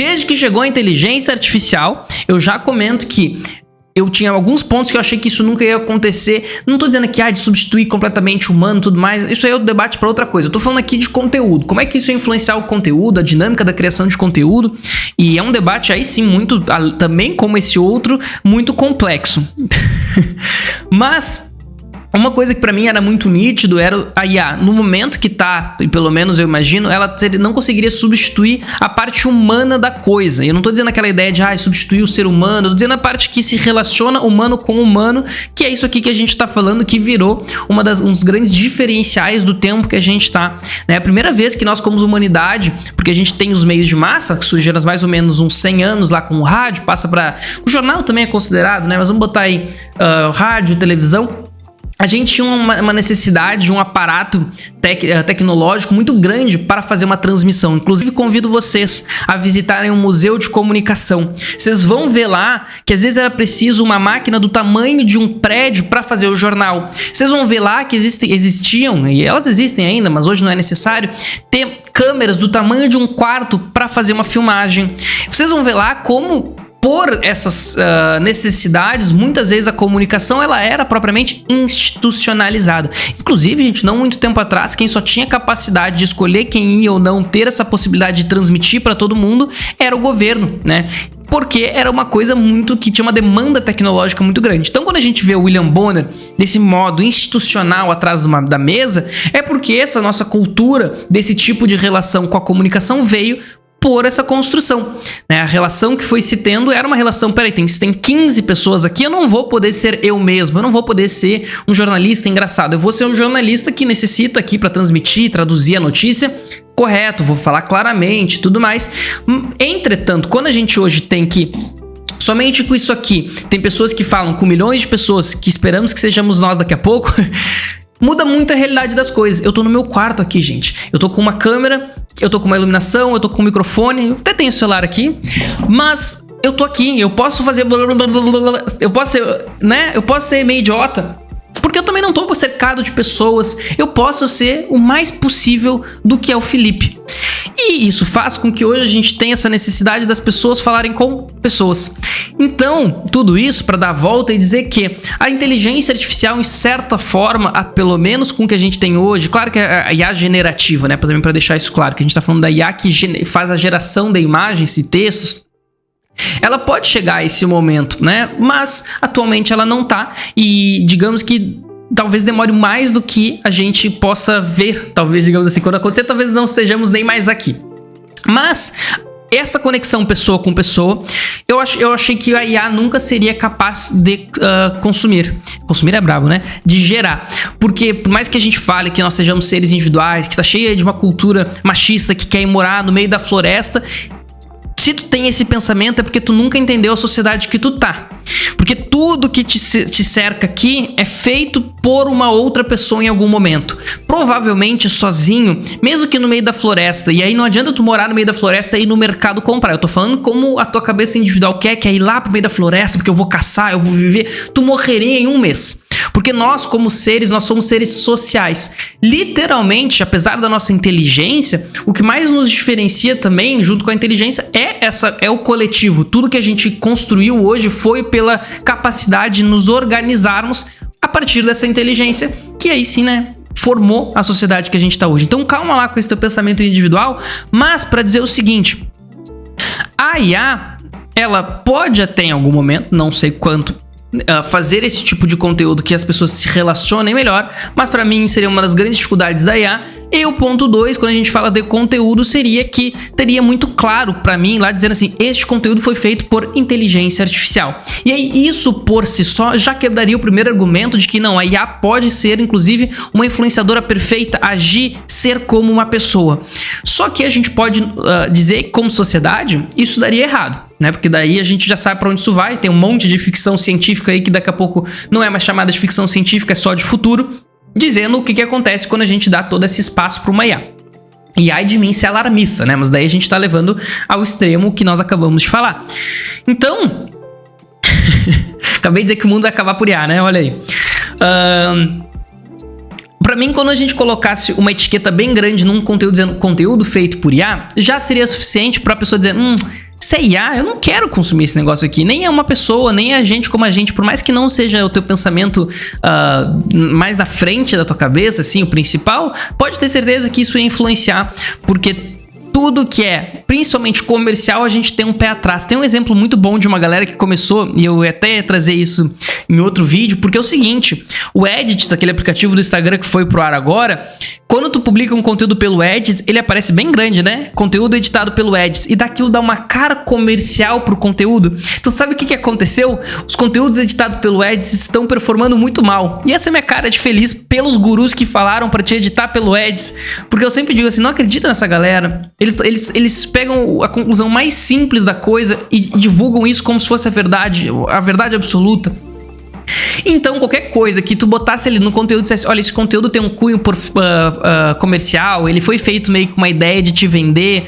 Desde que chegou a inteligência artificial, eu já comento que eu tinha alguns pontos que eu achei que isso nunca ia acontecer. Não tô dizendo aqui, de substituir completamente o humano e tudo mais. Isso aí é o debate para outra coisa. Eu tô falando aqui de conteúdo. Como é que isso ia influenciar o conteúdo, a dinâmica da criação de conteúdo. E é um debate aí sim, muito, também como esse outro, muito complexo. Mas uma coisa que pra mim era muito nítido era a IA. No momento que tá, e pelo menos eu imagino, ela não conseguiria substituir a parte humana da coisa. Eu não tô dizendo aquela ideia de substituir o ser humano, eu tô dizendo a parte que se relaciona humano com humano, que é isso aqui que a gente tá falando, que virou um dos grandes diferenciais do tempo que a gente tá. É a primeira vez que nós, como humanidade, porque a gente tem os meios de massa, que surgiram há mais ou menos uns 100 anos lá com o rádio, passa para o jornal também é considerado, né? Mas vamos botar aí rádio, televisão. A gente tinha uma necessidade de um aparato tecnológico muito grande para fazer uma transmissão. Inclusive, convido vocês a visitarem um museu de comunicação. Vocês vão ver lá que às vezes era preciso uma máquina do tamanho de um prédio para fazer o jornal. Vocês vão ver lá que existiam, e elas existem ainda, mas hoje não é necessário, ter câmeras do tamanho de um quarto para fazer uma filmagem. Vocês vão ver lá como, por essas necessidades, muitas vezes a comunicação ela era propriamente institucionalizada. Inclusive, gente, não muito tempo atrás, quem só tinha capacidade de escolher quem ia ou não ter essa possibilidade de transmitir para todo mundo era o governo, né? Porque era uma coisa que tinha uma demanda tecnológica muito grande. Então, quando a gente vê o William Bonner desse modo institucional atrás da mesa, é porque essa nossa cultura desse tipo de relação com a comunicação veio por essa construção, né? A relação que foi se tendo era uma relação, se tem 15 pessoas aqui, eu não vou poder ser eu mesmo, eu não vou poder ser um jornalista engraçado, eu vou ser um jornalista que necessita aqui para transmitir, traduzir a notícia, correto, vou falar claramente, tudo mais. Entretanto, quando a gente hoje tem que somente com isso aqui, tem pessoas que falam com milhões de pessoas, que esperamos que sejamos nós daqui a pouco, muda muito a realidade das coisas. Eu tô no meu quarto aqui, gente. Eu tô com uma câmera, eu tô com uma iluminação, eu tô com um microfone, eu até tenho o celular aqui, mas eu tô aqui, eu posso fazer eu posso ser, né? Eu posso ser meio idiota, porque eu também não tô cercado de pessoas. Eu posso ser o mais possível do que é o Felipe. E isso faz com que hoje a gente tenha essa necessidade das pessoas falarem com pessoas. Então, tudo isso para dar a volta e dizer que a inteligência artificial, em certa forma, pelo menos com o que a gente tem hoje, claro que a IA generativa, né? Também para deixar isso claro, que a gente está falando da IA que faz a geração de imagens e textos, ela pode chegar a esse momento, né? Mas atualmente ela não tá, e digamos que talvez demore mais do que a gente possa ver, talvez, digamos assim, quando acontecer, talvez não estejamos nem mais aqui. Mas essa conexão pessoa com pessoa, eu achei que a IA nunca seria capaz de consumir. Consumir é brabo, né? De gerar. Porque por mais que a gente fale que nós sejamos seres individuais, que está cheia de uma cultura machista que quer ir morar no meio da floresta, se tu tem esse pensamento é porque tu nunca entendeu a sociedade que tu tá. Porque tudo que te cerca aqui é feito por uma outra pessoa em algum momento. Provavelmente sozinho, mesmo que no meio da floresta. E aí não adianta tu morar no meio da floresta e ir no mercado comprar. Eu tô falando como a tua cabeça individual quer ir lá pro meio da floresta, porque eu vou caçar, eu vou viver. Tu morreria em um mês. Porque nós, como seres, nós somos seres sociais. Literalmente, apesar da nossa inteligência, o que mais nos diferencia também, junto com a inteligência, é o coletivo. Tudo que a gente construiu hoje foi pela capacidade de nos organizarmos a partir dessa inteligência, que aí sim, né, formou a sociedade que a gente está hoje. Então calma lá com esse teu pensamento individual, mas para dizer o seguinte, a IA, ela pode até em algum momento, não sei quanto, fazer esse tipo de conteúdo que as pessoas se relacionem melhor, mas para mim seria uma das grandes dificuldades da IA. E o ponto 2, quando a gente fala de conteúdo, seria que teria muito claro para mim lá dizendo assim, este conteúdo foi feito por inteligência artificial. E aí isso por si só já quebraria o primeiro argumento de que não, a IA pode ser inclusive uma influenciadora perfeita, agir, ser como uma pessoa. Só que a gente pode dizer que como sociedade isso daria errado, né? Porque daí a gente já sabe para onde isso vai, tem um monte de ficção científica aí que daqui a pouco não é mais chamada de ficção científica, é só de futuro, dizendo o que acontece quando a gente dá todo esse espaço para uma IA. E ai de mim ser alarmista, né? Mas daí a gente tá levando ao extremo que nós acabamos de falar. Então, acabei de dizer que o mundo vai acabar por IA, né? Olha aí. Pra mim, quando a gente colocasse uma etiqueta bem grande num conteúdo dizendo conteúdo feito por IA, já seria suficiente pra pessoa dizer, Se é IA, eu não quero consumir esse negócio aqui. Nem é uma pessoa, nem é gente como a gente. Por mais que não seja o teu pensamento mais na frente da tua cabeça, assim, o principal, pode ter certeza que isso ia influenciar, porque tudo que é, principalmente comercial, a gente tem um pé atrás. Tem um exemplo muito bom de uma galera que começou, e eu até ia trazer isso em outro vídeo, porque é o seguinte, o Edits, aquele aplicativo do Instagram que foi pro ar agora, quando tu publica um conteúdo pelo Edits, ele aparece bem grande, né? Conteúdo editado pelo Edits, e daquilo dá uma cara comercial pro conteúdo. Então sabe o que aconteceu? Os conteúdos editados pelo Edits estão performando muito mal. E essa é minha cara de feliz pelos gurus que falaram pra te editar pelo Edits, porque eu sempre digo assim, não acredita nessa galera. Eles pegam a conclusão mais simples da coisa e divulgam isso como se fosse a verdade absoluta. Então, qualquer coisa que tu botasse ali no conteúdo e dissesse, olha, esse conteúdo tem um cunho comercial, ele foi feito meio com uma ideia de te vender,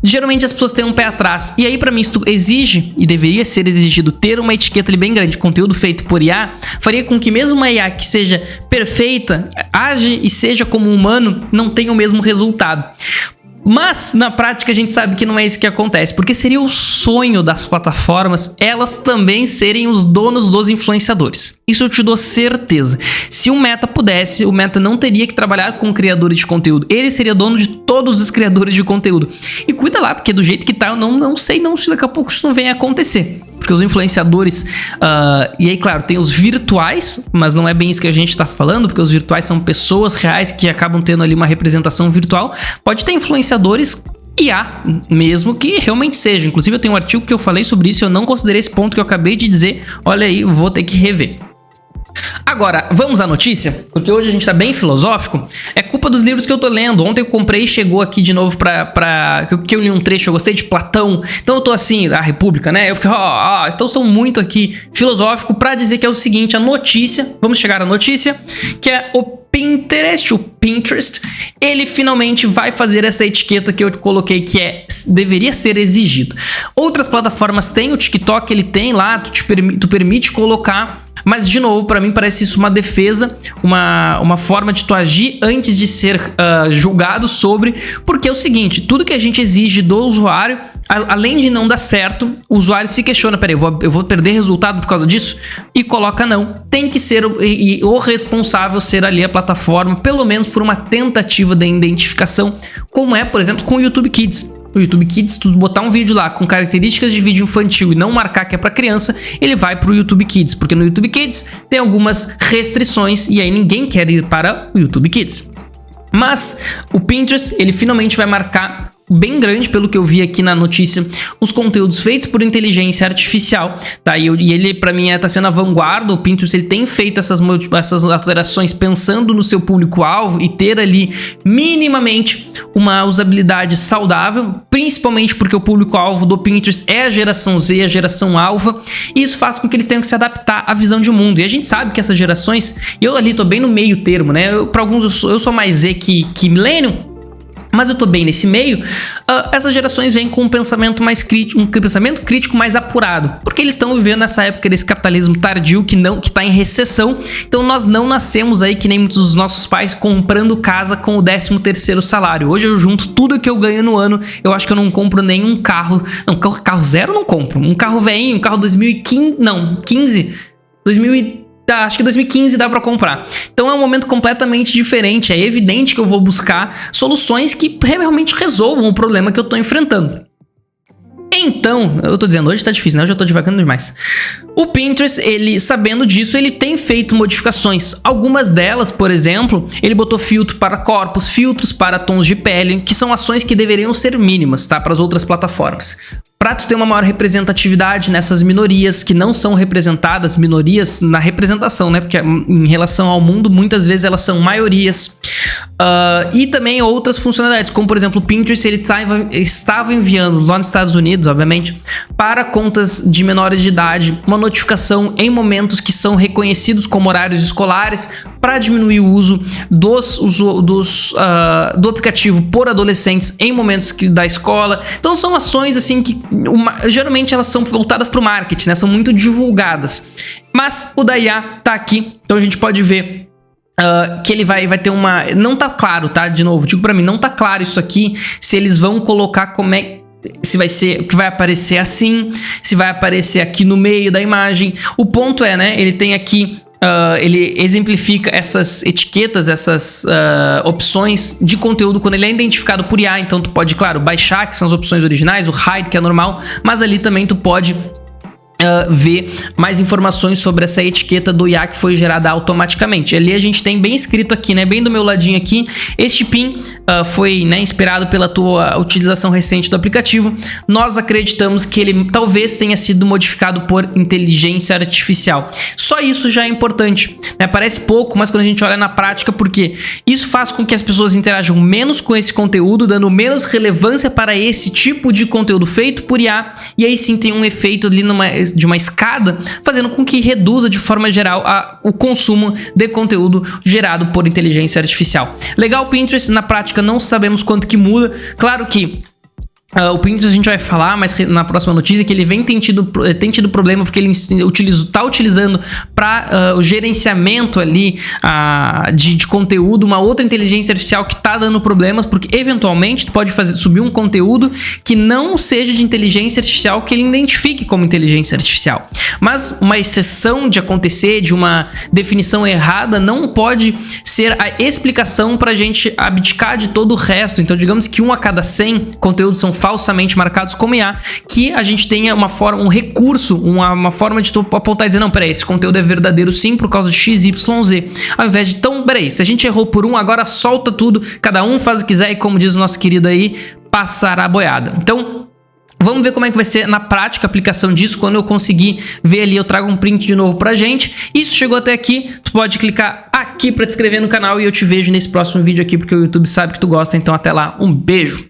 geralmente as pessoas têm um pé atrás. E aí, pra mim, isso exige, e deveria ser exigido, ter uma etiqueta ali bem grande, conteúdo feito por IA, faria com que mesmo uma IA que seja perfeita, age e seja como um humano, não tenha o mesmo resultado. Mas, na prática, a gente sabe que não é isso que acontece, porque seria o sonho das plataformas elas também serem os donos dos influenciadores. Isso eu te dou certeza. Se o Meta pudesse, o Meta não teria que trabalhar com criadores de conteúdo. Ele seria dono de todos os criadores de conteúdo. E cuida lá, porque do jeito que tá, eu não sei se daqui a pouco isso não vem a acontecer. Porque os influenciadores, e aí claro, tem os virtuais, mas não é bem isso que a gente tá falando, porque os virtuais são pessoas reais que acabam tendo ali uma representação virtual. Pode ter influenciadores IA mesmo que realmente seja. Inclusive eu tenho um artigo que eu falei sobre isso, eu não considerei esse ponto que eu acabei de dizer. Olha aí, vou ter que rever. Agora, vamos à notícia? Porque hoje a gente tá bem filosófico. É culpa dos livros que eu tô lendo. Ontem eu comprei e chegou aqui de novo que eu li um trecho, eu gostei de Platão. Então eu tô assim, a República, né? Eu fiquei, então eu sou muito aqui filosófico pra dizer que é o seguinte, a notícia, vamos chegar à notícia, que é o Pinterest, ele finalmente vai fazer essa etiqueta que eu coloquei que deveria ser exigido. Outras plataformas têm, o TikTok ele tem lá, tu permite colocar, mas de novo, pra mim parece isso uma defesa, uma forma de tu agir antes de ser julgado sobre, porque é o seguinte, tudo que a gente exige do usuário, além de não dar certo, o usuário se questiona, peraí, eu vou perder resultado por causa disso? E coloca não. Tem que ser o responsável ser ali a plataforma, pelo menos por uma tentativa de identificação, como é, por exemplo, com o YouTube Kids. O YouTube Kids, se tu botar um vídeo lá com características de vídeo infantil e não marcar que é para criança, ele vai para o YouTube Kids, porque no YouTube Kids tem algumas restrições e aí ninguém quer ir para o YouTube Kids. Mas o Pinterest, ele finalmente vai marcar bem grande, pelo que eu vi aqui na notícia, os conteúdos feitos por inteligência artificial, tá? E ele, pra mim, tá sendo a vanguarda. O Pinterest, ele tem feito essas alterações pensando no seu público-alvo e ter ali, minimamente, uma usabilidade saudável, principalmente porque o público-alvo do Pinterest é a geração Z, a geração alfa, e isso faz com que eles tenham que se adaptar à visão de mundo. E a gente sabe que essas gerações, e eu ali tô bem no meio termo, né? Para alguns, eu sou mais Z que Millennium, mas eu tô bem nesse meio. Essas gerações vêm com um pensamento mais crítico, um pensamento crítico mais apurado, porque eles estão vivendo nessa época desse capitalismo tardio que tá em recessão. Então nós não nascemos aí que nem muitos dos nossos pais comprando casa com o 13º salário. Hoje eu junto tudo que eu ganho no ano, eu acho que eu não compro nenhum carro, não, carro zero eu não compro, um carro velhinho, um carro 2015, acho que 2015 dá pra comprar. Então é um momento completamente diferente. É evidente que eu vou buscar soluções que realmente resolvam o problema que eu tô enfrentando. Então, eu tô dizendo, hoje tá difícil, né? Eu já tô devagando demais. O Pinterest, ele, sabendo disso, ele tem feito modificações. Algumas delas, por exemplo, ele botou filtro para corpos, filtros para tons de pele, que são ações que deveriam ser mínimas, tá? Para as outras plataformas. Para tu ter uma maior representatividade nessas minorias que não são representadas, minorias na representação, né? Porque em relação ao mundo, muitas vezes elas são maiorias. E também outras funcionalidades, como por exemplo o Pinterest, ele estava enviando lá nos Estados Unidos, obviamente, para contas de menores de idade, uma notificação em momentos que são reconhecidos como horários escolares, para diminuir o uso do aplicativo por adolescentes em momentos da escola. Então são ações assim que geralmente elas são voltadas para o marketing, né? São muito divulgadas. Mas o da IA tá aqui, então a gente pode ver que ele vai ter uma... Não tá claro, tá? De novo, digo pra mim, não tá claro isso aqui, se eles vão colocar como é... se vai ser, que vai aparecer assim, se vai aparecer aqui no meio da imagem. O ponto é, né, ele tem aqui, ele exemplifica essas etiquetas, essas opções de conteúdo quando ele é identificado por IA. Então tu pode, claro, baixar, que são as opções originais, o hide, que é normal, mas ali também tu pode ver mais informações sobre essa etiqueta do IA que foi gerada automaticamente. Ali a gente tem bem escrito aqui, né, bem do meu ladinho aqui, este PIN foi, né, inspirado pela tua utilização recente do aplicativo. Nós acreditamos que ele talvez tenha sido modificado por inteligência artificial. Só isso já é importante, né? Parece pouco, mas quando a gente olha na prática, porque isso faz com que as pessoas interajam menos com esse conteúdo, dando menos relevância para esse tipo de conteúdo feito por IA, e aí sim tem um efeito ali de uma escada, fazendo com que reduza de forma geral o consumo de conteúdo gerado por inteligência artificial. Legal, o Pinterest, na prática não sabemos quanto que muda. Claro que o Pinterest a gente vai falar, mas na próxima notícia, que ele tem tido problema porque ele está utilizando para o gerenciamento ali de conteúdo uma outra inteligência artificial que está dando problemas, porque eventualmente tu pode subir um conteúdo que não seja de inteligência artificial, que ele identifique como inteligência artificial. Mas uma exceção de acontecer, de uma definição errada, não pode ser a explicação para a gente abdicar de todo o resto. Então digamos que 1 a cada 100 conteúdos são falsamente marcados como IA, que a gente tenha um recurso, uma forma de tu apontar e dizer, não, peraí, esse conteúdo é verdadeiro sim por causa de X, Y, Z. Ao invés de, então, peraí, se a gente errou por agora solta tudo, cada um faz o que quiser e, como diz o nosso querido aí, passará a boiada. Então, vamos ver como é que vai ser na prática a aplicação disso. Quando eu conseguir ver ali, eu trago um print de novo pra gente. Isso chegou até aqui, tu pode clicar aqui pra te inscrever no canal e eu te vejo nesse próximo vídeo aqui, porque o YouTube sabe que tu gosta. Então até lá, um beijo!